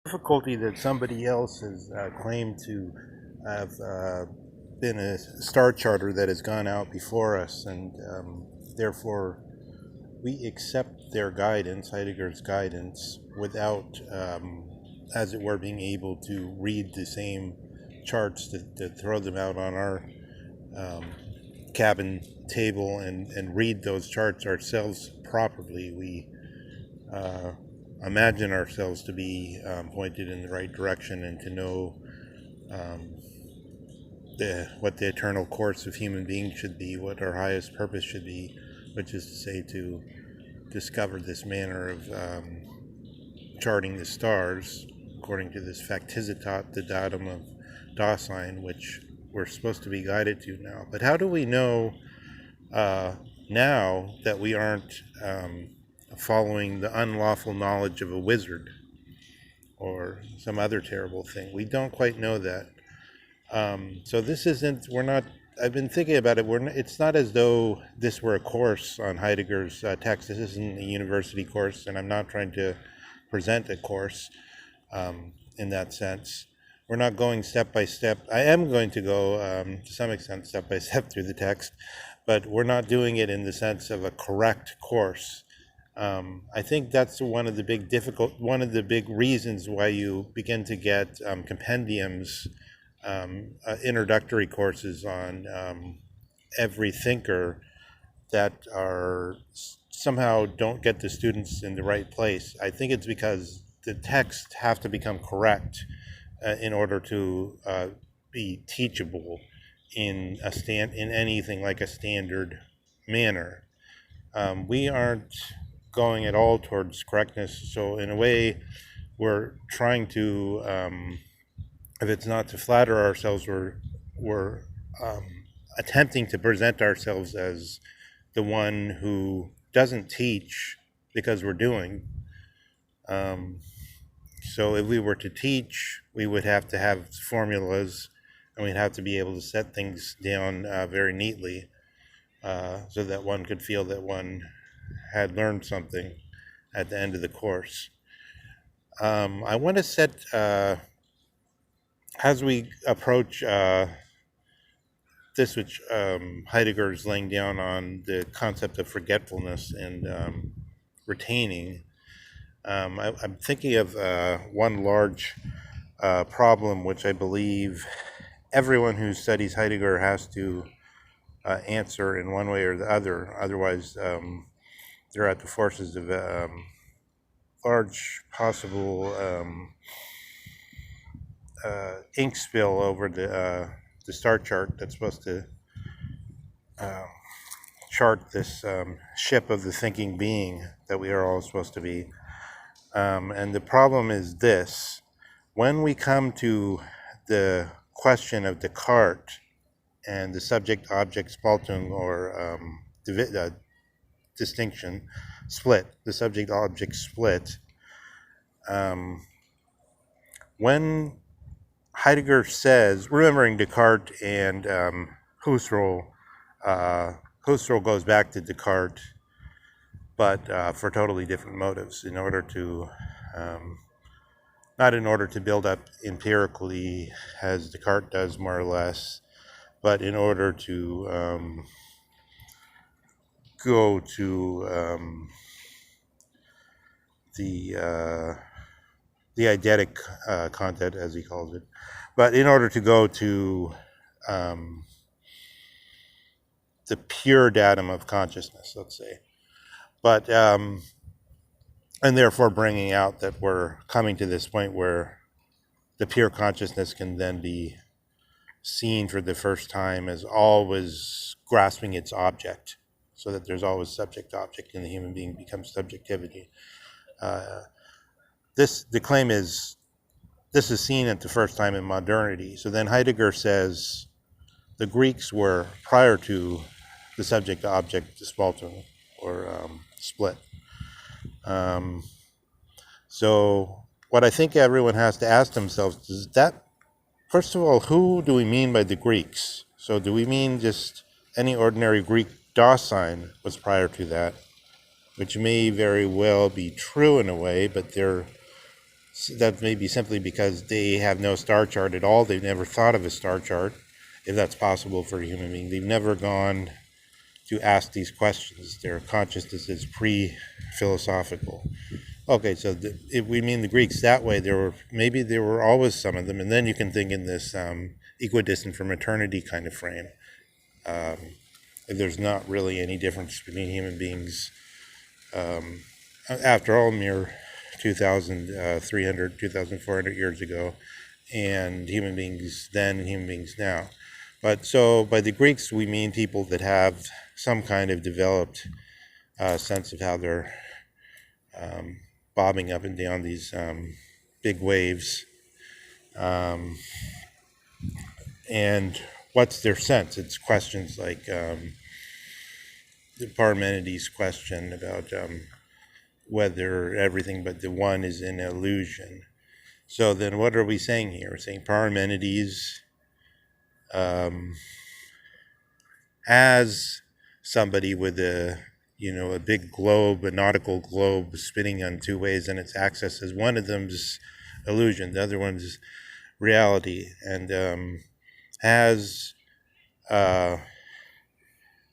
difficulty that somebody else has claimed to have been a star charter that has gone out before us, and therefore we accept their guidance, Heidegger's guidance, without, as it were, being able to read the same charts to throw them out on our um, cabin table and read those charts ourselves properly. We uh, imagine ourselves to be pointed in the right direction and to know um, what the eternal course of human beings should be, what our highest purpose should be, which is to say to discover this manner of charting the stars according to this facticitat, the datum of Dasein, which we're supposed to be guided to now. But how do we know uh, now that we aren't following the unlawful knowledge of a wizard or some other terrible thing? We don't quite know that. So this isn't, we're not, I've been thinking about it, it's not as though this were a course on Heidegger's text. This isn't a university course, and I'm not trying to present a course in that sense. We're not going step by step. I am going to go, to some extent, step by step through the text, but we're not doing it in the sense of a correct course. I think that's one of the big reasons why you begin to get compendiums, introductory courses on every thinker that are somehow don't get the students in the right place. I think it's because the texts have to become correct in order to be teachable in anything like a standard manner. We aren't going at all towards correctness, so in a way, we're trying to. If it's not to flatter ourselves, we're attempting to present ourselves as the one who doesn't teach because we're doing. So if we were to teach, we would have to have formulas, and we'd have to be able to set things down very neatly so that one could feel that one had learned something at the end of the course. I want to set, as we approach this, which Heidegger is laying down on the concept of forgetfulness and retaining, I'm thinking of one large problem which I believe everyone who studies Heidegger has to answer in one way or the other. Otherwise, they're at the forces of large possible ink spill over the star chart that's supposed to chart this ship of the thinking being that we are all supposed to be. And the problem is this: when we come to the question of Descartes and the subject-object Spaltung, or distinction, split, the subject-object split, when Heidegger says, remembering Descartes and Husserl, Husserl goes back to Descartes, but for totally different motives, in order to, not in order to build up empirically as Descartes does, more or less, but in order to go to the eidetic content, as he calls it, but in order to go to the pure datum of consciousness, let's say. But, and therefore bringing out that we're coming to this point where the pure consciousness can then be seen for the first time as always grasping its object, so that there's always subject-object, and the human being becomes subjectivity. The claim is, this is seen at the first time in modernity. So then Heidegger says the Greeks were prior to the subject-object Spaltung, or split. So what I think everyone has to ask themselves is that, first of all, who do we mean by the Greeks? So do we mean just any ordinary Greek? Dasein was prior to that, which may very well be true in a way, but they're that may be simply because they have no star chart at all. They've never thought of a star chart, if that's possible for a human being. They've never gone to ask these questions. Their consciousness is pre-philosophical. Okay, so if we mean the Greeks that way, there were always some of them, and then you can think in this equidistant from eternity kind of frame. There's not really any difference between human beings. After all, mere 2,300, 2,400 years ago, and human beings then and human beings now. But so by the Greeks, we mean people that have some kind of developed sense of how they're bobbing up and down these big waves. And what's their sense? It's questions like the Parmenides question about whether everything but the one is an illusion. So then what are we saying here? We're saying Parmenides as somebody with a big globe, a nautical globe spinning on two ways on its axis, as one of them's illusion, the other one's reality, and has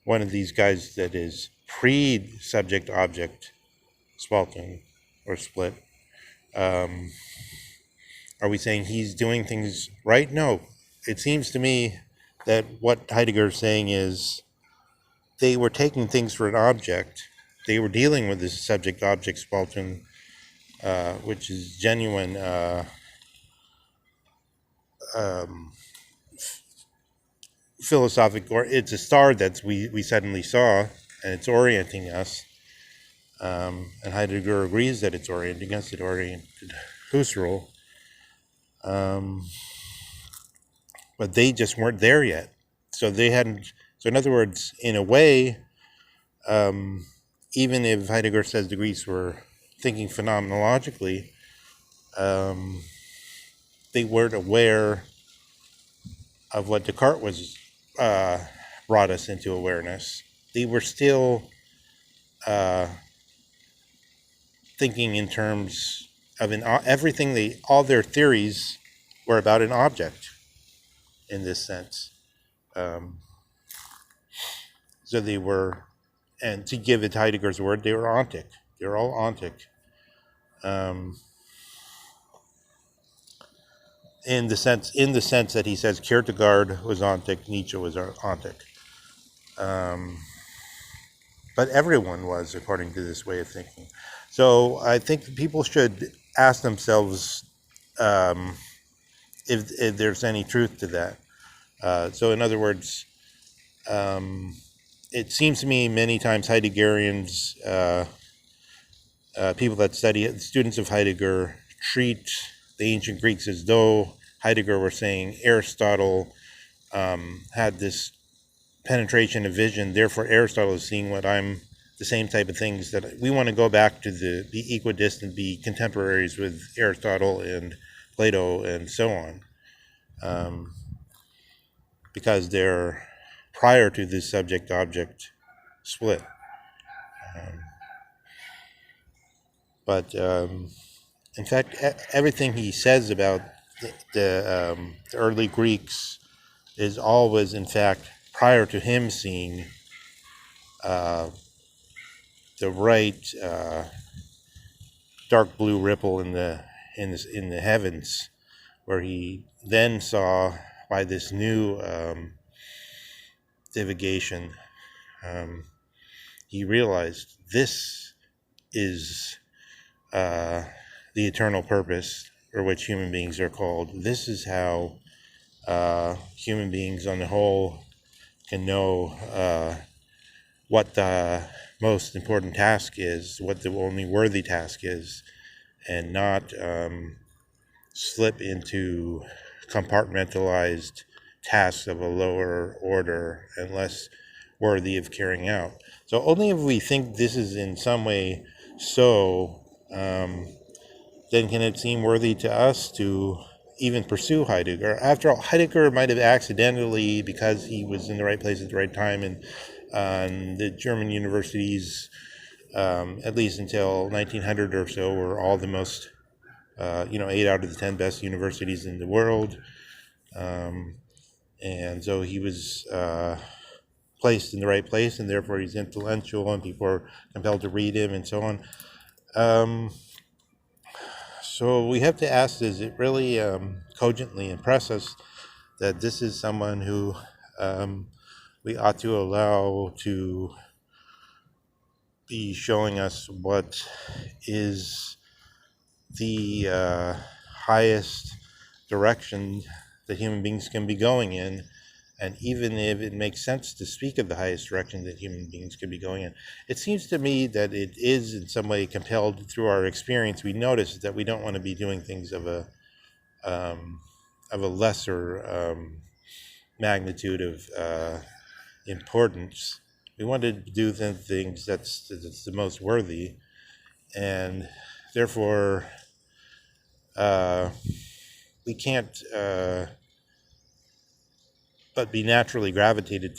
one of these guys that is pre-subject-object spalting or split. Are we saying he's doing things right? No. It seems to me that what Heidegger is saying is they were taking things for an object. They were dealing with this subject-object spaltung, which is genuine philosophic, or it's a star that we suddenly saw, and it's orienting us. And Heidegger agrees that it's orienting us. It oriented Husserl. But they just weren't there yet. So they hadn't. So in other words, in a way, even if Heidegger says the Greeks were thinking phenomenologically, they weren't aware of what Descartes was brought us into awareness. They were still thinking in terms of everything. All their theories were about an object in this sense. So they were, and to give it Heidegger's word, they were ontic. They were all ontic. In the sense that he says Kierkegaard was ontic, Nietzsche was ontic. But everyone was, according to this way of thinking. So I think people should ask themselves if there's any truth to that. So in other words, it seems to me many times Heideggerians, people that study it, students of Heidegger, treat the ancient Greeks as though Heidegger were saying Aristotle had this penetration of vision, therefore Aristotle is seeing what I'm, the same type of things that we want to go back to be equidistant, be contemporaries with Aristotle and Plato and so on, because they're prior to this subject-object split. But in fact, everything he says about the early Greeks is always, in fact, prior to him seeing the right dark blue ripple in the heavens, where he then saw by this new divagation, he realized this is the eternal purpose for which human beings are called. This is how human beings on the whole can know what the most important task is, what the only worthy task is, and not slip into compartmentalized tasks of a lower order and less worthy of carrying out. So only if we think this is in some way so, then can it seem worthy to us to even pursue Heidegger. After all, Heidegger might have accidentally, because he was in the right place at the right time, and the German universities, at least until 1900 or so, were all the most 8 out of the 10 best universities in the world. And so he was placed in the right place, and therefore he's influential, and people are compelled to read him, and so on. So we have to ask, does it really cogently impress us that this is someone who we ought to allow to be showing us what is the highest direction that human beings can be going in? And even if it makes sense to speak of the highest direction that human beings could be going in, it seems to me that it is in some way compelled through our experience. We notice that we don't want to be doing things of a lesser magnitude of importance. We want to do the things that's the most worthy, and therefore we can't but be naturally gravitated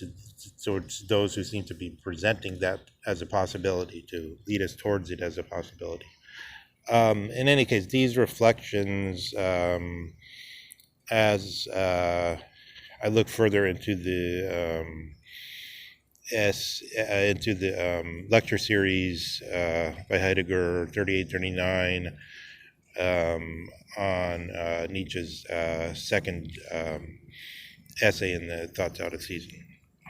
towards those who seem to be presenting that as a possibility, to lead us towards it as a possibility. In any case, these reflections, as I look further into the lecture series by Heidegger, 3839, on Nietzsche's second essay in the Thoughts Out of Season.